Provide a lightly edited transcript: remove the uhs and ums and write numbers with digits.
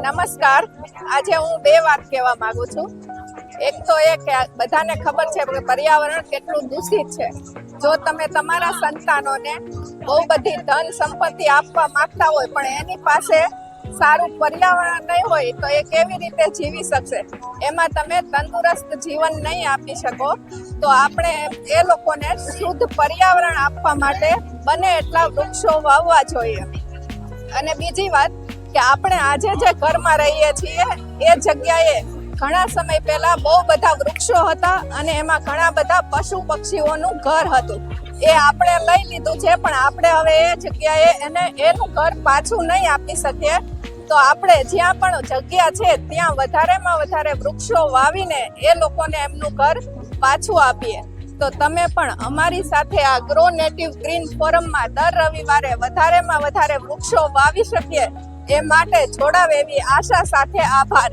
નમસ્કાર. આજે હું બે વાત કહેવા માંગુ છું. એક તો એ કે બધાને ખબર છે કે પર્યાવરણ કેટલું દૂષિત છે. જો તમે તમારા સંતાનોને બહુ બધી ધન સંપત્તિ આપવા માંગતા હોય પણ એની પાસે સારું પર્યાવરણ નહીં હોય તો એ કેવી રીતે જીવી શકશે? એમાં તમે તંદુરસ્ત જીવન નહીં આપી શકો. તો આપણે એ લોકોને શુદ્ધ પર્યાવરણ આપવા માટે બને એટલા વૃક્ષો વાવવા જોઈએ. અને બીજી વાત કે આપણે આજે જે ઘરમાં રહીએ છીએ એ જગ્યાએ ઘણા સમય પહેલા બહુ બધા વૃક્ષો હતા અને એમાં ઘણા બધા પશુ પક્ષીઓનું ઘર હતું. એ આપણે લઈ લીધું છે પણ આપણે હવે એ જગ્યાએ એનું ઘર પાછું નહીં આપી શકીએ. તો આપણે જ્યાં પણ જગ્યા છે ત્યાં વધારેમાં વધારે વૃક્ષો વાવીને એ લોકોને એમનું ઘર પાછું આપીએ. તો તમે પણ અમારી સાથે આ ગ્રો નેટિવ ગ્રીન ફોરમમાં દર રવિવારે વધારેમાં વધારે વૃક્ષો વાવી શકીએ એ માટે જોડાવ એવી આશા સાથે આભાર.